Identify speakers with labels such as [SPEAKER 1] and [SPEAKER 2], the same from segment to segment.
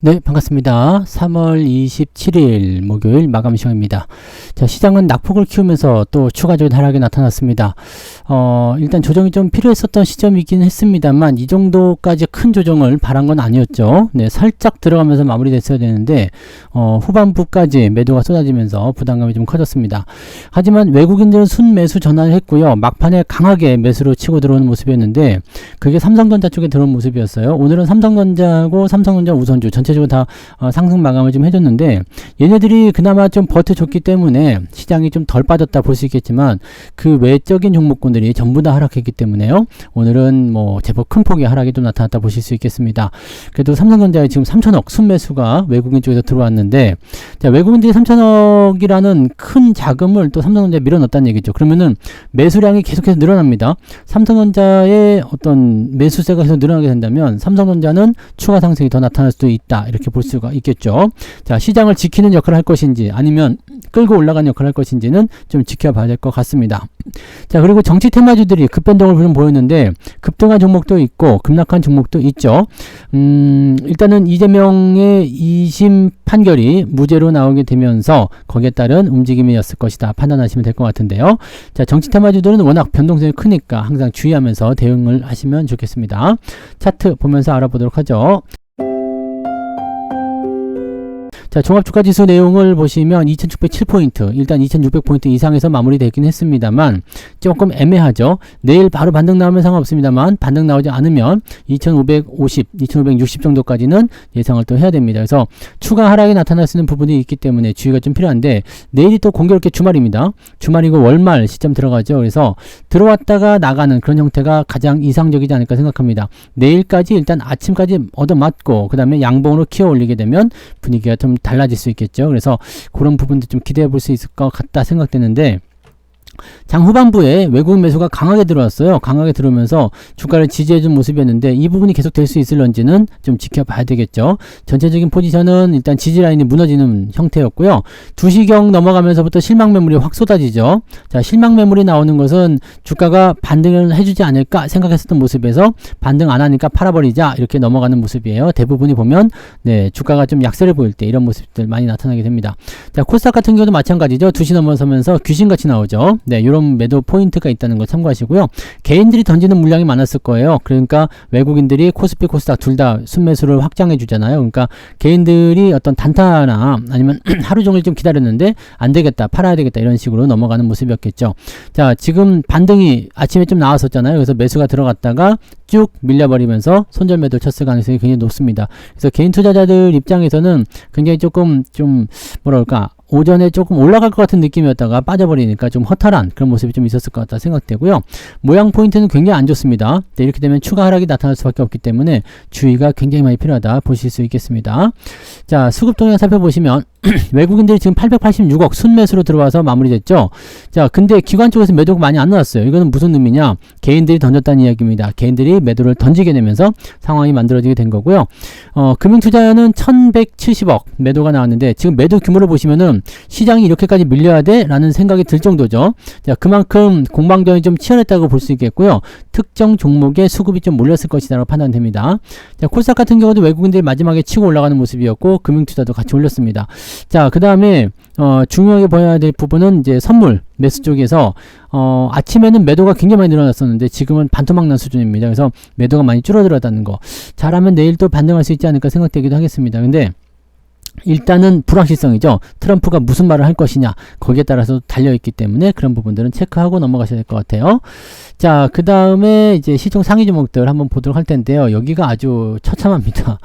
[SPEAKER 1] 네, 반갑습니다. 3월 27일 목요일 마감 시간입니다. 자, 시장은 낙폭을 키우면서 또 추가적인 하락이 나타났습니다. 일단 조정이 좀 필요했었던 시점이긴 했습니다만 이 정도까지 큰 조정을 바란 건 아니었죠. 네, 살짝 들어가면서 마무리됐어야 되는데 후반부까지 매도가 쏟아지면서 부담감이 좀 커졌습니다. 하지만 외국인들은 순매수 전환을 했고요. 막판에 강하게 매수로 치고 들어오는 모습이었는데 그게 삼성전자 쪽에 들어온 모습이었어요. 오늘은 삼성전자하고 삼성전자 우선주 전체적으로 다 상승 마감을 좀 해줬는데 얘네들이 그나마 좀 버텨줬기 때문에 시장이 좀 덜 빠졌다 볼 수 있겠지만 그 외적인 종목군들이 전부 다 하락했기 때문에요. 오늘은 뭐 제법 큰 폭의 하락이 좀 나타났다 보실 수 있겠습니다. 그래도 삼성전자에 지금 3천억 순매수가 외국인 쪽에서 들어왔는데 자, 외국인들이 3천억이라는 큰 자금을 또 삼성전자에 밀어넣었다는 얘기죠. 그러면은 매수량이 계속해서 늘어납니다. 삼성전자의 어떤 매수세가 계속 늘어나게 된다면 삼성전자는 추가 상승이 더 나타날 수도 있다. 이렇게 볼 수가 있겠죠. 자, 시장을 지키는 역할을 할 것인지 아니면 끌고 올라가는 역할을 할 것인지는 좀 지켜봐야 될 것 같습니다. 자, 그리고 정치 테마주들이 급변동을 좀 보였는데 급등한 종목도 있고 급락한 종목도 있죠. 일단은 이재명의 2심 판결이 무죄로 나오게 되면서 거기에 따른 움직임이었을 것이다 판단하시면 될 것 같은데요. 자, 정치 테마주들은 워낙 변동성이 크니까 항상 주의하면서 대응을 하시면 좋겠습니다. 차트 보면서 알아보도록 하죠. 자, 종합주가지수 내용을 보시면 2607포인트, 일단 2600포인트 이상에서 마무리되긴 했습니다만 조금 애매하죠. 내일 바로 반등 나오면 상관없습니다만 반등 나오지 않으면 2550, 2560 정도까지는 예상을 또 해야 됩니다. 그래서 추가 하락이 나타날 수 있는 부분이 있기 때문에 주의가 좀 필요한데 내일이 또 공교롭게 주말입니다. 주말이고 월말 시점 들어가죠. 그래서 들어왔다가 나가는 그런 형태가 가장 이상적이지 않을까 생각합니다. 내일까지 일단 아침까지 얻어맞고 그 다음에 양봉으로 키워 올리게 되면 분위기가 좀 달라질 수 있겠죠. 그래서 그런 부분도 좀 기대해 볼 수 있을 것 같다 생각되는데 장 후반부에 외국 매수가 강하게 들어왔어요. 강하게 들어오면서 주가를 지지해준 모습이었는데 이 부분이 계속 될 수 있을런지는 좀 지켜봐야 되겠죠. 전체적인 포지션은 일단 지지 라인이 무너지는 형태였고요. 2시경 넘어가면서부터 실망 매물이 확 쏟아지죠. 자, 실망 매물이 나오는 것은 주가가 반등을 해주지 않을까 생각했었던 모습에서 반등 안 하니까 팔아버리자 이렇게 넘어가는 모습이에요. 대부분이 보면 네, 주가가 좀 약세를 보일 때 이런 모습들 많이 나타나게 됩니다. 자, 코스닥 같은 경우도 마찬가지죠. 2시 넘어서면서 귀신같이 나오죠. 네, 이런 매도 포인트가 있다는 걸 참고하시고요. 개인들이 던지는 물량이 많았을 거예요. 그러니까 외국인들이 코스피, 코스닥 둘 다 순매수를 확장해 주잖아요. 그러니까 개인들이 어떤 단타나 아니면 하루 종일 좀 기다렸는데 안 되겠다, 팔아야 되겠다 이런 식으로 넘어가는 모습이었겠죠. 자, 지금 반등이 아침에 좀 나왔었잖아요. 그래서 매수가 들어갔다가 쭉 밀려버리면서 손절 매도 쳤을 가능성이 굉장히 높습니다. 그래서 개인 투자자들 입장에서는 굉장히 조금 좀 뭐랄까 오전에 조금 올라갈 것 같은 느낌이었다가 빠져버리니까 좀 허탈한 그런 모습이 좀 있었을 것 같다 생각되고요. 모양 포인트는 굉장히 안 좋습니다. 네, 이렇게 되면 추가 하락이 나타날 수밖에 없기 때문에 주의가 굉장히 많이 필요하다 보실 수 있겠습니다. 자, 수급 동향 살펴보시면 외국인들이 지금 886억 순매수로 들어와서 마무리됐죠. 자, 근데 기관 쪽에서 매도가 많이 안 나왔어요. 이거는 무슨 의미냐? 개인들이 던졌다는 이야기입니다. 개인들이 매도를 던지게 되면서 상황이 만들어지게 된 거고요. 금융투자는 1170억 매도가 나왔는데 지금 매도 규모를 보시면은 시장이 이렇게까지 밀려야 돼? 라는 생각이 들 정도죠. 자, 그만큼 공방전이 좀 치열했다고 볼 수 있겠고요. 특정 종목에 수급이 좀 몰렸을 것이라고 판단됩니다. 자, 코스닥 같은 경우도 외국인들이 마지막에 치고 올라가는 모습이었고 금융투자도 같이 올렸습니다. 자, 그 다음에 중요하게 보여야 될 부분은 이제 선물 매수 쪽에서 아침에는 매도가 굉장히 많이 늘어났었는데 지금은 반토막 난 수준입니다. 그래서 매도가 많이 줄어들었다는 거. 잘하면 내일 또 반등할 수 있지 않을까 생각되기도 하겠습니다. 근데 일단은 불확실성이죠. 트럼프가 무슨 말을 할 것이냐 거기에 따라서 달려있기 때문에 그런 부분들은 체크하고 넘어가셔야 될 것 같아요. 자, 그 다음에 이제 시총 상위 종목들 한번 보도록 할 텐데요. 여기가 아주 처참합니다.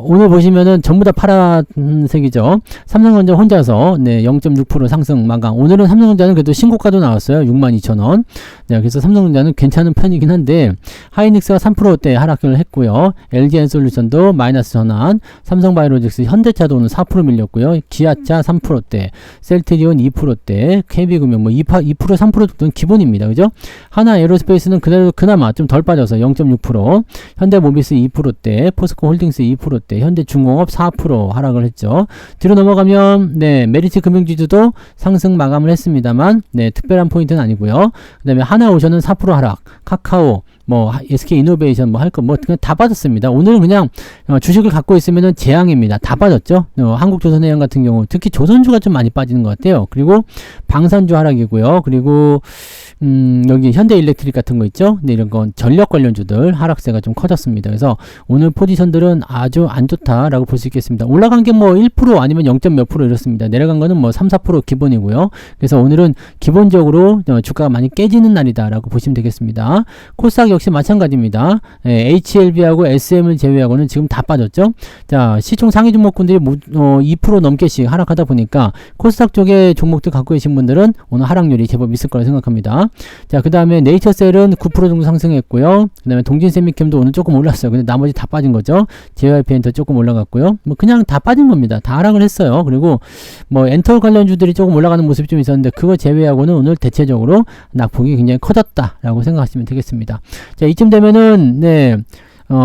[SPEAKER 1] 오늘 보시면은 전부 다 파란색이죠. 삼성전자 혼자서 네, 0.6% 상승 마감. 오늘은 삼성전자는 그래도 신고가도 나왔어요. 62,000원. 네, 그래서 삼성전자는 괜찮은 편이긴 한데 하이닉스가 3%대 하락을 했고요. LG엔솔루션도 마이너스 전환. 삼성바이오로직스 현대차도 오늘 4% 밀렸고요. 기아차 3%대, 셀트리온 2%대, KB금융 뭐 2%, 3% 정도는 기본입니다. 그죠? 하나 에어로스페이스는 그나마 좀 덜 빠져서 0.6%, 현대모비스 2%대, 포스코홀딩스 2%대, 현대중공업 4% 하락을 했죠. 뒤로 넘어가면 네, 메리츠 금융지주도 상승 마감을 했습니다만 네, 특별한 포인트는 아니고요. 그 다음에 하나오션은 4% 하락, 카카오 뭐 SK 이노베이션 뭐 할 거 뭐 그냥 다 빠졌습니다. 오늘은 그냥 주식을 갖고 있으면은 재앙입니다. 다 빠졌죠. 한국조선해양 같은 경우 특히 조선주가 좀 많이 빠지는 것 같아요. 그리고 방산주 하락이고요. 그리고 여기 현대일렉트릭 같은 거 있죠. 네, 이런 건 전력 관련주들 하락세가 좀 커졌습니다. 그래서 오늘 포지션들은 아주 안 좋다라고 볼 수 있겠습니다. 올라간 게 뭐 1% 아니면 0. 몇 프로 이렇습니다. 내려간 거는 뭐 3, 4% 기본이고요. 그래서 오늘은 기본적으로 주가가 많이 깨지는 날이다라고 보시면 되겠습니다. 코스닥 역시 마찬가지입니다. HLB하고 SM을 제외하고는 지금 다 빠졌죠. 자, 시총 상위 종목군들이 2% 넘게씩 하락하다 보니까 코스닥 쪽에 종목들 갖고 계신 분들은 오늘 하락률이 제법 있을 거라 생각합니다. 자, 그 다음에 네이처셀은 9% 정도 상승했고요. 그 다음에 동진세미캠도 오늘 조금 올랐어요. 근데 나머지 다 빠진 거죠. JYP엔터 조금 올라갔고요. 뭐 그냥 다 빠진 겁니다. 다 하락을 했어요. 그리고 뭐 엔터 관련주들이 조금 올라가는 모습이 좀 있었는데 그거 제외하고는 오늘 대체적으로 낙폭이 굉장히 커졌다라고 생각하시면 되겠습니다. 자, 이쯤 되면은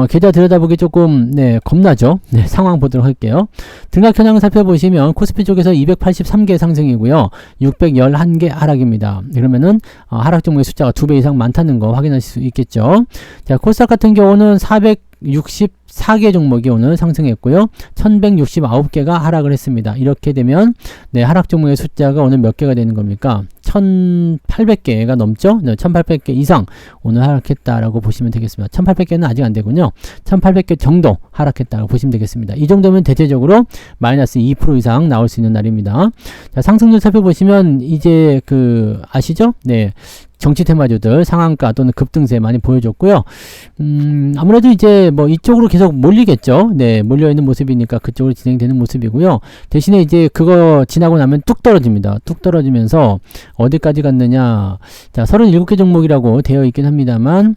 [SPEAKER 1] 계좌 들여다보기 조금 겁나죠. 상황 보도록 할게요. 등락 현황 살펴보시면 코스피 쪽에서 283개 상승이고요. 611개 하락입니다. 그러면은 하락 종목의 숫자가 2배 이상 많다는 거 확인하실 수 있겠죠. 자, 코스닥 같은 경우는 464개 종목이 오늘 상승했고요. 1169개가 하락을 했습니다. 이렇게 되면 하락 종목의 숫자가 오늘 몇 개가 되는 겁니까? 1800개가 넘죠? 1800개 이상 오늘 하락했다라고 보시면 되겠습니다. 1800개는 아직 안 되군요. 1800개 정도 하락했다고 보시면 되겠습니다. 이 정도면 대체적으로 마이너스 2% 이상 나올 수 있는 날입니다. 자, 상승률 살펴보시면 이제 아시죠? 정치 테마주들 상한가 또는 급등세 많이 보여줬고요. 아무래도 이제 뭐 이쪽으로 계속 몰리겠죠. 몰려있는 모습이니까 그쪽으로 진행되는 모습이고요. 대신에 이제 그거 지나고 나면 뚝 떨어집니다. 뚝 떨어지면서 어디까지 갔느냐. 자, 37개 종목이라고 되어 있긴 합니다만,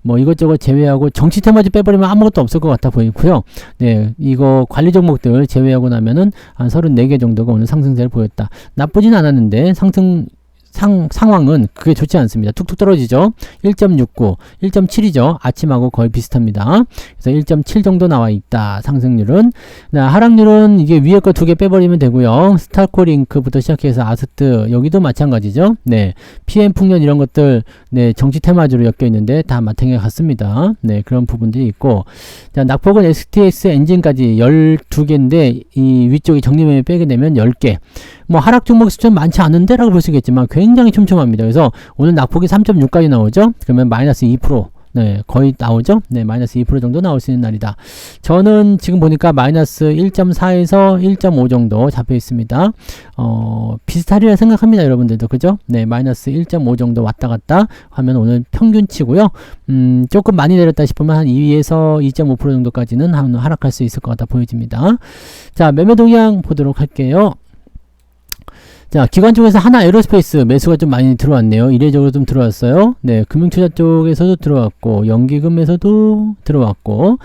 [SPEAKER 1] 뭐 이것저것 제외하고 정치 테마주 빼버리면 아무것도 없을 것 같아 보이고요. 이거 관리 종목들 제외하고 나면은 한 34개 정도가 오늘 상승세를 보였다. 나쁘진 않았는데 상황은 그게 좋지 않습니다. 툭툭 떨어지죠. 1.69, 1.7이죠. 아침하고 거의 비슷합니다. 그래서 1.7 정도 나와 있다. 상승률은. 하락률은 이게 위에 거 2개 빼버리면 되고요. 스타코링크부터 시작해서 아스트 여기도 마찬가지죠. PM 풍년 이런 것들 정치 테마주로 엮여 있는데 다 마탱에 갔습니다. 그런 부분들이 있고, 자, 낙폭은 STX 엔진까지 12개인데 이 위쪽이 정리매매 빼게 되면 10개. 뭐 하락 종목 수준 많지 않은데 라고 볼 수 있겠지만 굉장히 촘촘합니다. 그래서 오늘 낙폭이 3.6까지 나오죠. 그러면 마이너스 2% 거의 나오죠. 마이너스 2% 정도 나올 수 있는 날이다. 저는 지금 보니까 마이너스 1.4에서 1.5 정도 잡혀 있습니다. 비슷하리라 생각합니다. 여러분들도 그죠? 마이너스 1.5 정도 왔다 갔다 하면 오늘 평균치고요. 조금 많이 내렸다 싶으면 한 2에서 2.5% 정도까지는 하락할 수 있을 것 같아 보여집니다. 자, 매매 동향 보도록 할게요. 자, 기관 쪽에서 하나 에어로스페이스 매수가 좀 많이 들어왔네요. 이례적으로 좀 들어왔어요. 금융투자 쪽에서도 들어왔고, 연기금에서도 들어왔고,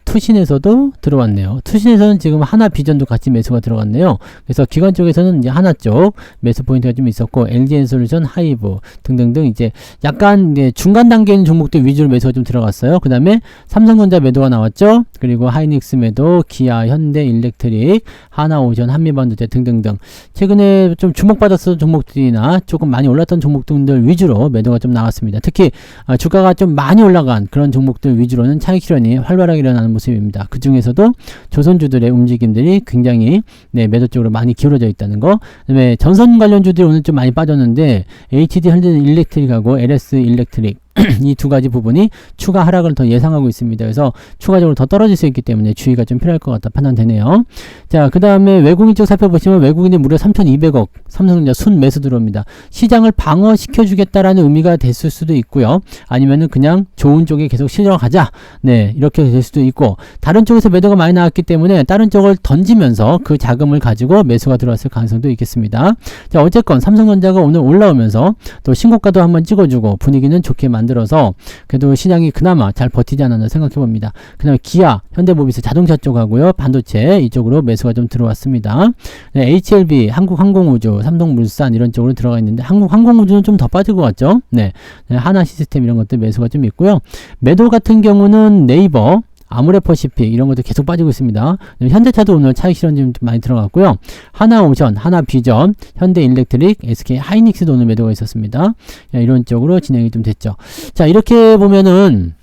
[SPEAKER 1] 투신에서도 들어왔네요. 투신에서는 지금 하나 비전도 같이 매수가 들어갔네요. 그래서 기관 쪽에서는 이제 하나 쪽 매수 포인트가 좀 있었고, LG엔솔루션, 하이브 등등등 이제 약간 중간 단계에 있는 종목들 위주로 매수가 좀 들어갔어요. 그 다음에 삼성전자 매도가 나왔죠. 그리고 하이닉스 매도, 기아, 현대, 일렉트릭, 하나오션, 한미반도체 등등등 최근에 좀 주목받았던 종목들이나 조금 많이 올랐던 종목들 위주로 매도가 좀 나왔습니다. 특히 주가가 좀 많이 올라간 그런 종목들 위주로는 차익 실현이 활발하게 일어나는 모습입니다. 그 중에서도 조선주들의 움직임들이 굉장히 매도 쪽으로 많이 기울어져 있다는 거. 그다음에 전선 관련주들이 오늘 좀 많이 빠졌는데 HD 현대 일렉트릭하고 LS 일렉트릭 이 두 가지 부분이 추가 하락을 더 예상하고 있습니다. 그래서 추가적으로 더 떨어질 수 있기 때문에 주의가 좀 필요할 것 같다 판단되네요. 자, 그 다음에 외국인 쪽 살펴보시면 외국인이 무려 3,200억 삼성전자 순 매수 들어옵니다. 시장을 방어시켜 주겠다라는 의미가 됐을 수도 있고요. 아니면은 그냥 좋은 쪽에 계속 실려 가자. 이렇게 될 수도 있고, 다른 쪽에서 매도가 많이 나왔기 때문에 다른 쪽을 던지면서 그 자금을 가지고 매수가 들어왔을 가능성도 있겠습니다. 자, 어쨌건 삼성전자가 오늘 올라오면서 또 신고가도 한번 찍어주고 분위기는 좋게 만들어서 그래도 시장이 그나마 잘 버티지 않았나 생각해 봅니다. 그 다음에 기아, 현대모비스 자동차 쪽하고요, 반도체 이쪽으로 매수가 좀 들어왔습니다. HLB, 한국항공우주, 삼성물산 이런 쪽으로 들어가 있는데 한국항공우주는 좀 더 빠질 것 같죠? 하나시스템 이런 것들 매수가 좀 있고요. 매도 같은 경우는 네이버, 아모레퍼시픽 이런 것도 계속 빠지고 있습니다. 현대차도 오늘 차익 실현 좀 많이 들어갔고요. 하나오션, 하나비전, 현대일렉트릭, SK하이닉스도 오늘 매도가 있었습니다. 이런 쪽으로 진행이 좀 됐죠. 자, 이렇게 보면은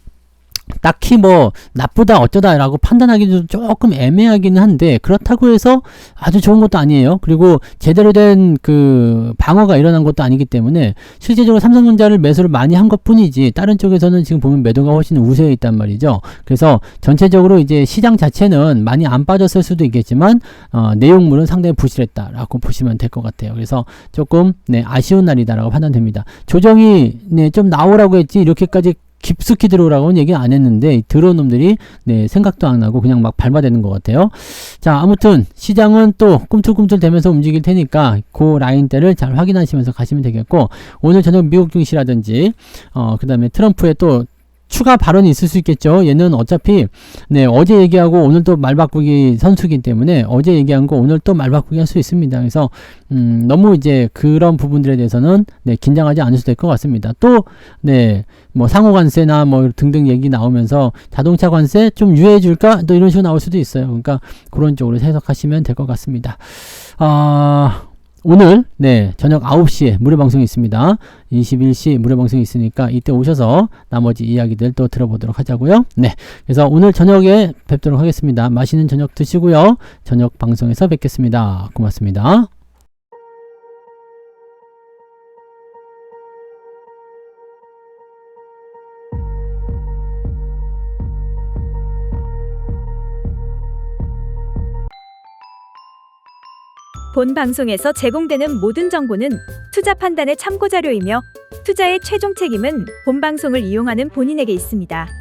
[SPEAKER 1] 딱히 뭐 나쁘다 어쩌다 라고 판단하기도 조금 애매하기는 한데, 그렇다고 해서 아주 좋은 것도 아니에요. 그리고 제대로 된 그 방어가 일어난 것도 아니기 때문에 실제적으로 삼성전자를 매수를 많이 한 것 뿐이지 다른 쪽에서는 지금 보면 매도가 훨씬 우세해 있단 말이죠. 그래서 전체적으로 이제 시장 자체는 많이 안 빠졌을 수도 있겠지만 내용물은 상당히 부실했다 라고 보시면 될 것 같아요. 그래서 조금 아쉬운 날이다 라고 판단됩니다. 조정이 좀 나오라고 했지 이렇게까지 깊숙이 들어오라고는 얘기 안 했는데, 들어온 놈들이 생각도 안 하고 그냥 막 밟아대는 것 같아요. 자, 아무튼 시장은 또 꿈틀꿈틀 되면서 움직일 테니까 그 라인대를 잘 확인하시면서 가시면 되겠고, 오늘 저녁 미국 증시라든지 그 다음에 트럼프의 또 추가 발언이 있을 수 있겠죠. 얘는 어차피 어제 얘기하고 오늘 또 말 바꾸기 선수기 때문에 어제 얘기한 거 오늘 또 말 바꾸기 할 수 있습니다. 그래서 너무 이제 그런 부분들에 대해서는 긴장하지 않으셔도 될 것 같습니다. 또 뭐 상호 관세나 뭐 등등 얘기 나오면서 자동차 관세 좀 유예해 줄까? 또 이런 식으로 나올 수도 있어요. 그러니까 그런 쪽으로 해석하시면 될 것 같습니다. 오늘 저녁 9시에 무료 방송이 있습니다. 21시 무료 방송이 있으니까 이때 오셔서 나머지 이야기들 또 들어보도록 하자고요. 그래서 오늘 저녁에 뵙도록 하겠습니다. 맛있는 저녁 드시고요. 저녁 방송에서 뵙겠습니다. 고맙습니다.
[SPEAKER 2] 본 방송에서 제공되는 모든 정보는 투자 판단의 참고 자료이며 투자의 최종 책임은 본 방송을 이용하는 본인에게 있습니다.